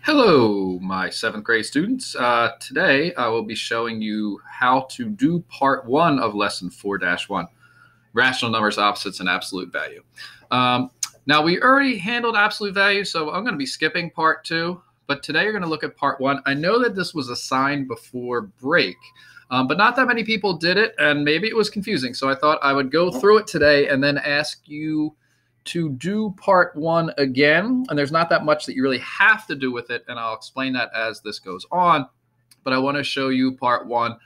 Hello, my seventh grade students. Today I will be showing you how to do part one of lesson 4-1, rational numbers, opposites, and absolute value. Now we already handled absolute value, so I'm going to be skipping part two, but today you're going to look at part one. I know that this was assigned before break, but not that many people did it, and maybe it was confusing, so I thought I would go through it today and then ask you to do part one again, and there's not that much that you really have to do with it, and I'll explain that as this goes on, but I want to show you part one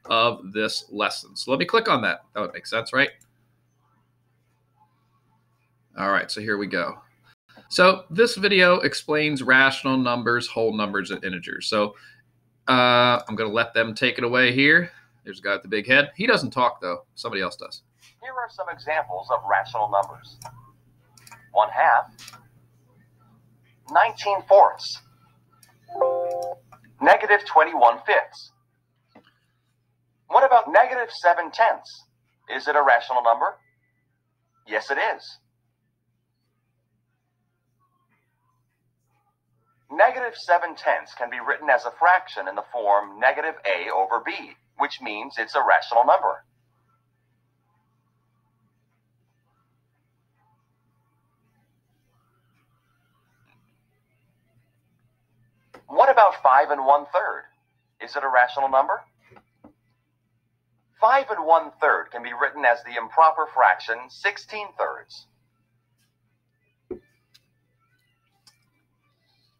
of this lesson. So let me click on that. That would make sense, right? All right, so here we go. So this video explains rational numbers, whole numbers, and integers. So I'm going to let them take it away here. There's a guy with the big head. He doesn't talk, though. Somebody else does. Here are some examples of rational numbers. 1/2, 19/4, -21/5. What about -7/10? Is it a rational number? Yes, it is. -7/10 can be written as a fraction in the form (a/b), which means it's a rational number. What about 5 1/3? Is it a rational number? 5 1/3 can be written as the improper fraction 16/3,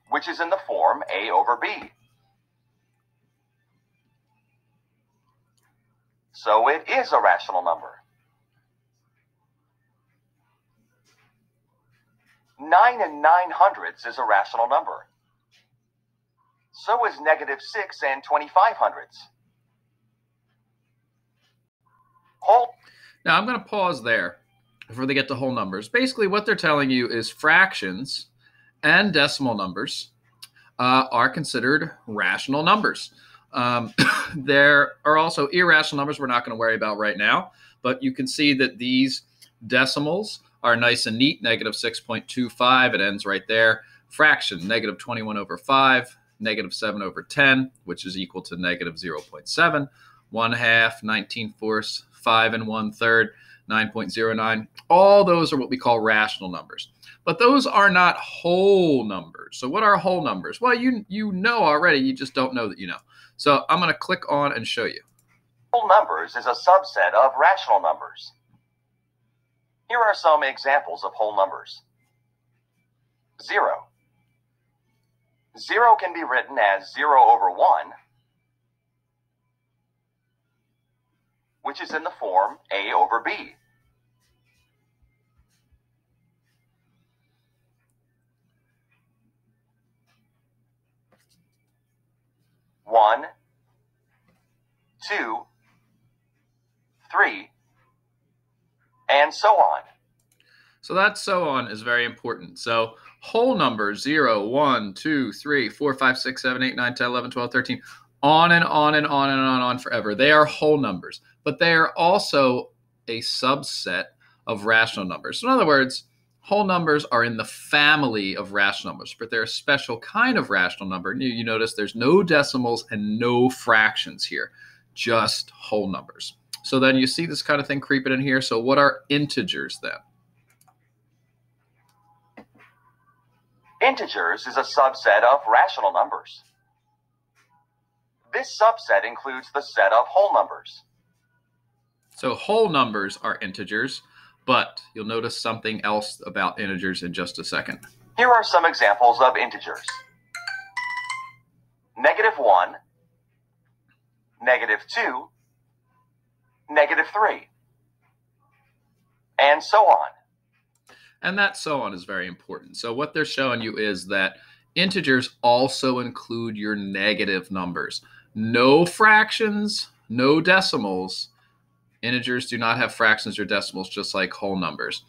which is in the form (a/b). So it is a rational number. 9 9/100 is a rational number. So is -6 25/100. Now I'm going to pause there before they get to whole numbers. Basically, what they're telling you is fractions and decimal numbers are considered rational numbers. There are also irrational numbers we're not going to worry about right now, but you can see that these decimals are nice and neat. -6.25, it ends right there. Fraction, -21/5. -7/10, which is equal to -0.7, 1/2, 19/4, 5 1/3, 9.09. All those are what we call rational numbers. But those are not whole numbers. So what are whole numbers? Well, you know already, you just don't know that you know. So I'm going to click on and show you. Whole numbers is a subset of rational numbers. Here are some examples of whole numbers. 0. 0 can be written as 0/1, which is in the form (a/b). 1, 2, 3, and so on. So that so on is very important. So whole numbers, 0, 1, 2, 3, 4, 5, 6, 7, 8, 9, 10, 11, 12, 13, on and on and on and on forever. They are whole numbers, but they are also a subset of rational numbers. So in other words, whole numbers are in the family of rational numbers, but they're a special kind of rational number. You notice there's no decimals and no fractions here, just whole numbers. So then you see this kind of thing creeping in here. So what are integers then? Integers is a subset of rational numbers. This subset includes the set of whole numbers. So whole numbers are integers, but you'll notice something else about integers in just a second. Here are some examples of integers. -1, -2, -3, and so on. And that so on is very important. So what they're showing you is that integers also include your negative numbers. No fractions, no decimals. Integers do not have fractions or decimals, just like whole numbers.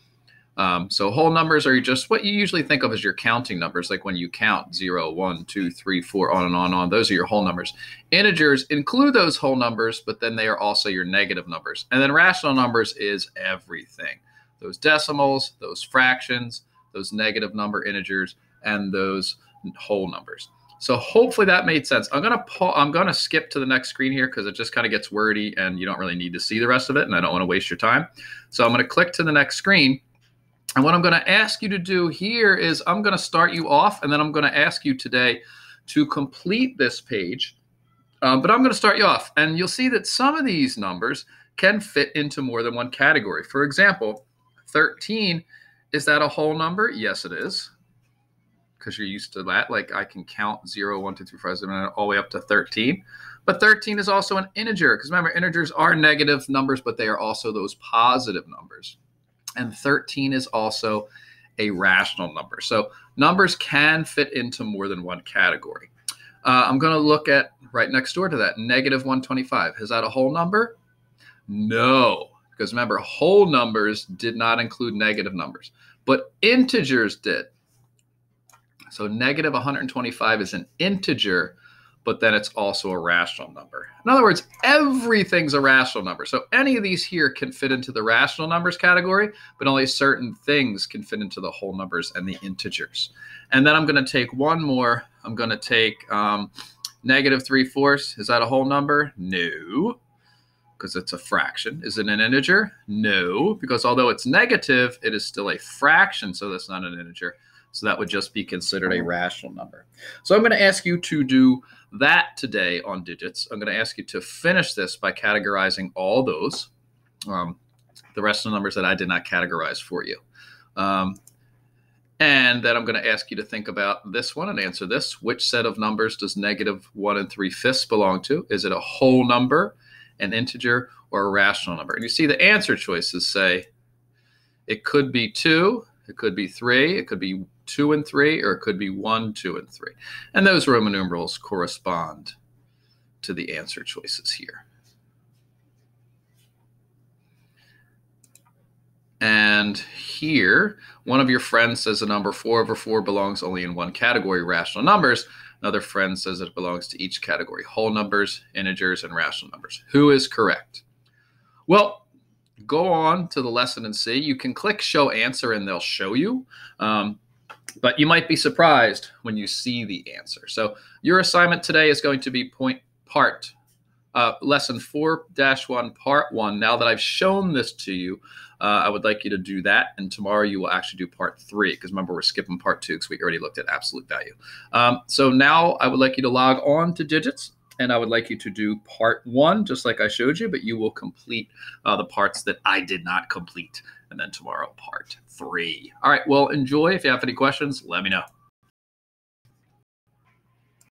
So whole numbers are just what you usually think of as your counting numbers, like when you count 0, 1, 2, 3, 4, on and on and on. Those are your whole numbers. Integers include those whole numbers, but then they are also your negative numbers. And then rational numbers is everything. Those decimals, those fractions, those negative number integers, and those whole numbers. So hopefully that made sense. I'm gonna skip to the next screen here because it just kind of gets wordy and you don't really need to see the rest of it, and I don't want to waste your time. So I'm gonna click to the next screen. And what I'm going to ask you to do here is I'm going to start you off, and then I'm going to ask you today to complete this page. But I'm going to start you off, and you'll see that some of these numbers can fit into more than one category. For example, 13, is that a whole number? Yes, it is, because you're used to that. Like I can count 0, 1, 2, 3, 4, 5, 6, 7, 8, all the way up to 13. But 13 is also an integer, because remember, integers are negative numbers, but they are also those positive numbers. And 13 is also a rational number. So numbers can fit into more than one category. I'm going to look at right next door to that, negative 125. Is that a whole number? No, because remember, whole numbers did not include negative numbers, but integers did. So negative 125 is an integer, but then it's also a rational number. In other words, everything's a rational number. So any of these here can fit into the rational numbers category, but only certain things can fit into the whole numbers and the integers. And then I'm going to take one more. I'm going to take negative 3/4. Is that a whole number? No, because it's a fraction. Is it an integer? No, because although it's negative, it is still a fraction, so that's not an integer. So that would just be considered a rational number. So I'm going to ask you to do that today on digits. I'm going to ask you to finish this by categorizing all those, the rest of the numbers that I did not categorize for you. And then I'm going to ask you to think about this one and answer this. Which set of numbers does negative 1 3/5 belong to? Is it a whole number, an integer, or a rational number? And you see the answer choices say it could be 2, it could be 3, it could be 2 and 3, or it could be 1, 2, and 3. And those Roman numerals correspond to the answer choices here. And here, one of your friends says the number 4/4 belongs only in one category, rational numbers. Another friend says it belongs to each category, whole numbers, integers, and rational numbers. Who is correct? Well, go on to the lesson and see. You can click show answer and they'll show you. But you might be surprised when you see the answer. So your assignment today is going to be lesson 4-1, part 1. Now that I've shown this to you, I would like you to do that. And tomorrow you will actually do part 3, because remember, we're skipping part 2 because we already looked at absolute value. So now I would like you to log on to digits, and I would like you to do part 1, just like I showed you, but you will complete the parts that I did not complete. And then tomorrow, part 3. All right, well, enjoy. If you have any questions, let me know.